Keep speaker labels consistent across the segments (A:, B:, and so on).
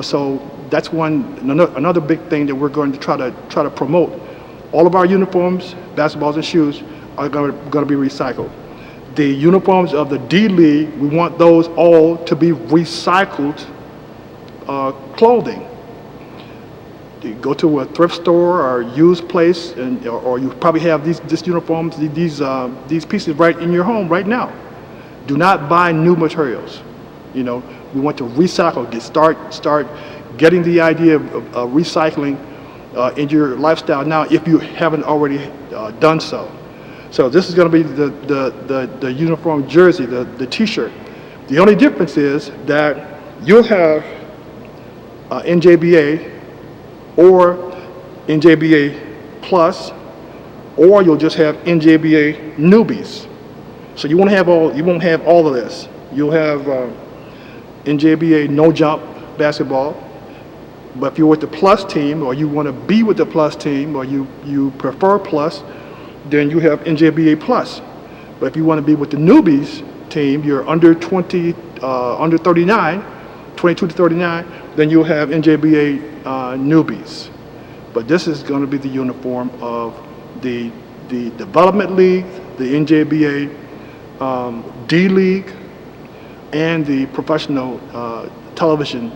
A: So that's another big thing that we're going to try to promote. All of our uniforms, basketballs, and shoes are going to be recycled. The uniforms of the D League, we want those all to be recycled clothing. You go to a thrift store or used place, or you probably have these uniforms, these pieces right in your home right now. Do not buy new materials. We want to recycle. Start getting the idea of recycling into your lifestyle now, if you haven't already done so. So this is going to be the uniform jersey, the T-shirt. The only difference is that you'll have NJBA or NJBA Plus, or you'll just have NJBA Newbies. So you won't have all of this. You'll have NJBA No Jump basketball. But if you're with the Plus team, or you want to be with the Plus team, or you prefer Plus, then you have NJBA Plus. But if you want to be with the Newbies team, you're under 20, under 39, 22 to 39, then you'll have NJBA Newbies. But this is going to be the uniform of the Development League, the NJBA D League, and the professional television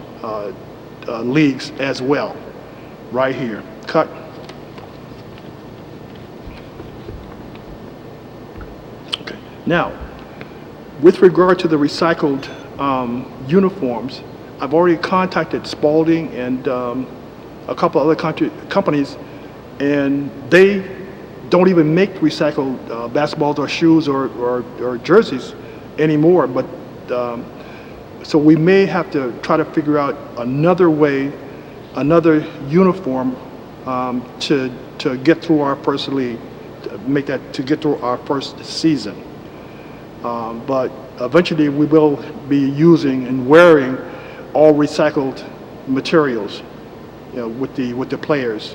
A: leagues as well. Right here. Cut. Okay. Now, with regard to the recycled uniforms, I've already contacted Spalding and a couple other companies, and they don't even make recycled basketballs or shoes or jerseys anymore. But so we may have to try to figure out another way, another uniform to get through our first league, to get through our first season. But eventually we will be using and wearing all recycled materials, with the players.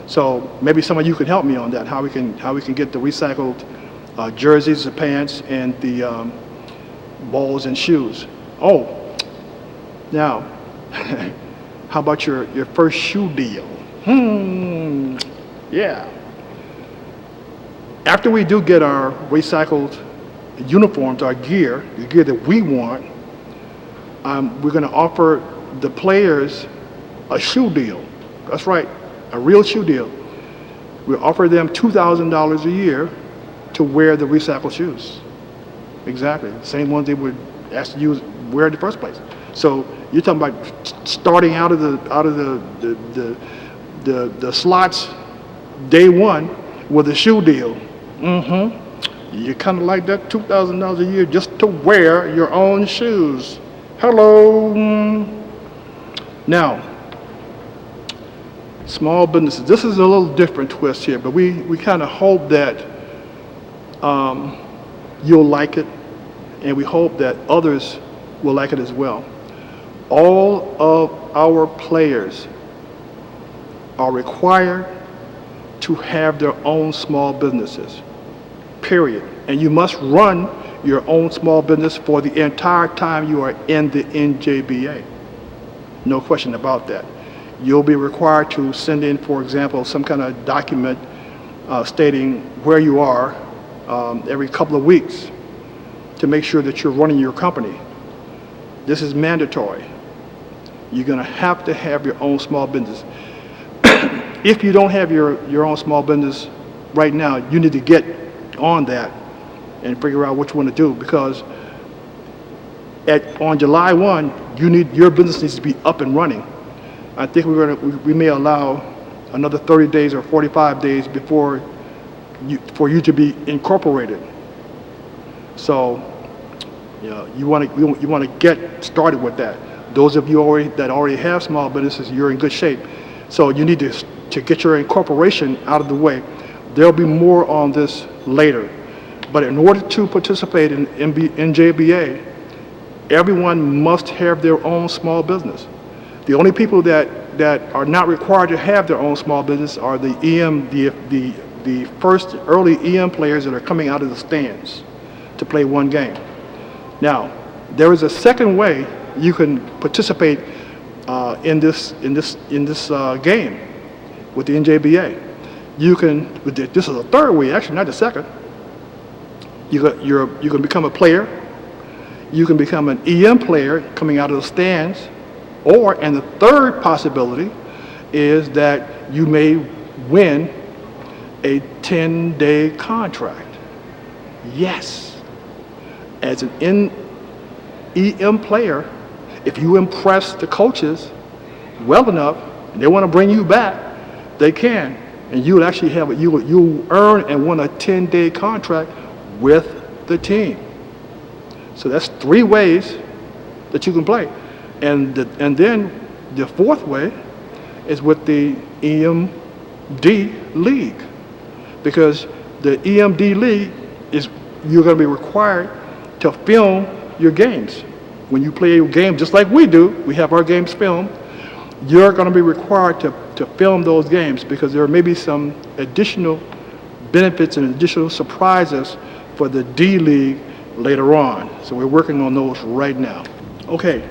A: So maybe some of you can help me on that. How we can get the recycled jerseys, the pants, and the balls and shoes. Oh, now, how about your first shoe deal? Yeah. After we do get our recycled uniforms, our gear, the gear that we want, we're going to offer the players a shoe deal. That's right, a real shoe deal. We offer them $2,000 a year to wear the recycled shoes. Exactly, the same ones they would ask you to wear in the first place. So you're talking about starting out of the slots day one with a shoe deal. You kind of like that $2,000 a year just to wear your own shoes. Hello. Now, small businesses. This is a little different twist here, but we kind of hope that you'll like it, and we hope that others will like it as well. All of our players are required to have their own small businesses, period. And you must run your own small business for the entire time you are in the NJBA. No question about that. You'll be required to send in, for example, some kind of document stating where you are every couple of weeks to make sure that you're running your company. This is mandatory. You're going to have your own small business. If you don't have your own small business right now, you need to get on that and figure out which one to do, because on July 1, your business needs to be up and running. I think we may allow another 30 days or 45 days for you to be incorporated. So, you want to get started with that. Those of you that already have small businesses, you're in good shape. So you need to get your incorporation out of the way. There'll be more on this later. But in order to participate in NJBA, everyone must have their own small business. The only people that are not required to have their own small business are the first early EM players that are coming out of the stands to play one game. Now, there is a second way you can participate in this game with the NJBA. You can. This is a third way, actually, not the second. You can become a player. You can become an EM player coming out of the stands, and the third possibility is that you may win a 10-day contract. Yes, as an EM player, if you impress the coaches well enough, and they want to bring you back, they can, and you will actually you'll earn and win a 10-day contract with the team. So that's 3 ways that you can play, and then the fourth way is with the EMD league, because the EMD league is you're going to be required to film your games. When you play a game, just like we do, we have our games filmed. You're going to be required to film those games, because there may be some additional benefits and additional surprises for the D League later on. So we're working on those right now. Okay,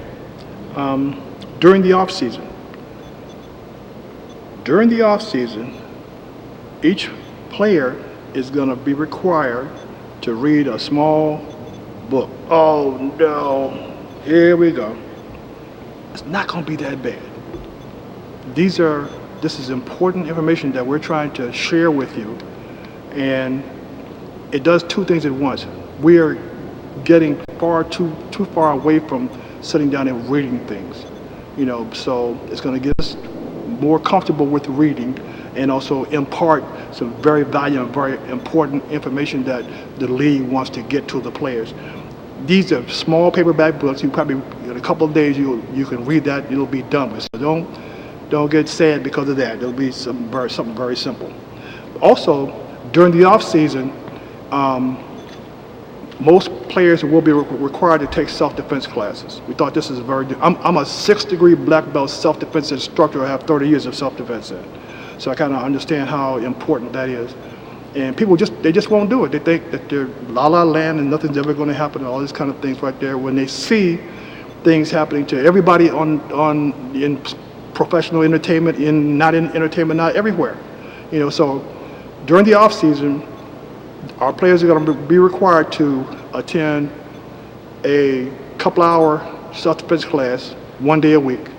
A: during the off season. During the off season, each player is going to be required to read a small book. Oh no, here we go. It's not going to be that bad. This is important information that we're trying to share with you, and it does 2 things at once. We are getting too far away from sitting down and reading things, so it's going to get us more comfortable with reading, and also impart some very valuable, very important information that the league wants to get to the players. These are small paperback books. You probably, in a couple of days, you can read that. It'll be done with. So don't get sad because of that. It'll be something very simple. Also, during the off season, most players will be required to take self-defense classes. We thought this is I'm a 6th-degree black belt self-defense instructor. I have 30 years of self-defense in. So I kind of understand how important that is. And people just won't do it. They think that they're la-la land and nothing's ever going to happen, and all these kind of things right there, when they see things happening to everybody in professional entertainment, not in entertainment, not everywhere. So during the off season, our players are going to be required to attend a couple-hour self-defense class 1 day a week.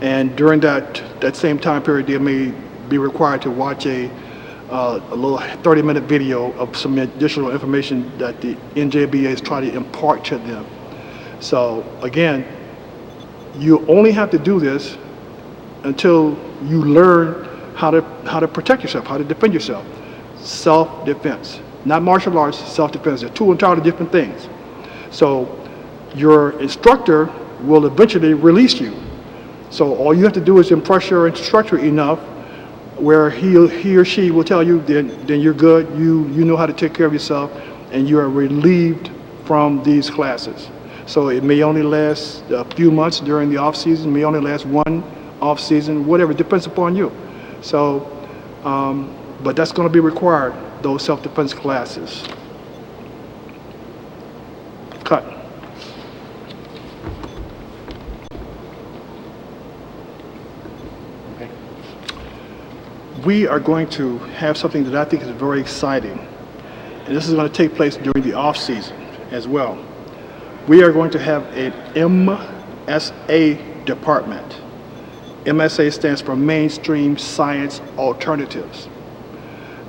A: And during that same time period, they may be required to watch a little 30-minute video of some additional information that the NJBA is trying to impart to them. So again, you only have to do this until you learn how to protect yourself, how to defend yourself. Self-defense, not martial arts, self-defense. They're 2 entirely different things. So your instructor will eventually release you. So all you have to do is impress your instructor enough where he or she will tell you, then you're good, you know how to take care of yourself, and you are relieved from these classes. So it may only last a few months during the off season, may only last 1 off season, whatever, it depends upon you. So, but that's going to be required, those self-defense classes. Cut. Okay. We are going to have something that I think is very exciting, and this is going to take place during the off season as well. We are going to have an MSA department. MSA stands for Mainstream Science Alternatives.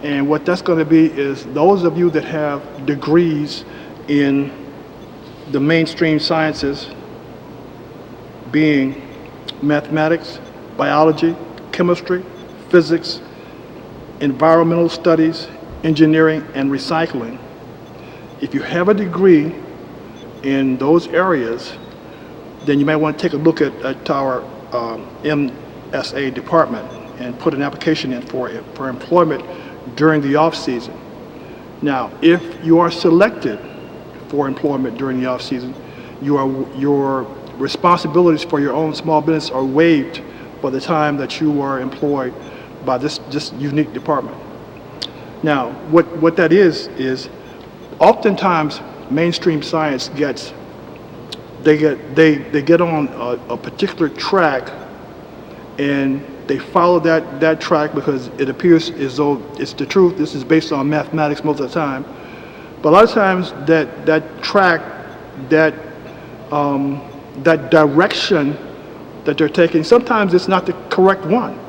A: And what that's going to be is those of you that have degrees in the mainstream sciences, being mathematics, biology, chemistry, physics, environmental studies, engineering, and recycling. If you have a degree in those areas, then you might want to take a look at our MSA department and put an application in for employment during the off season. Now, if you are selected for employment during the off season, your responsibilities for your own small business are waived for the time that you are employed by this unique department. Now, what that is oftentimes mainstream science gets they get on a particular track, and they follow that track because it appears as though it's the truth. This is based on mathematics most of the time. But a lot of times that track, that that direction that they're taking, sometimes it's not the correct one.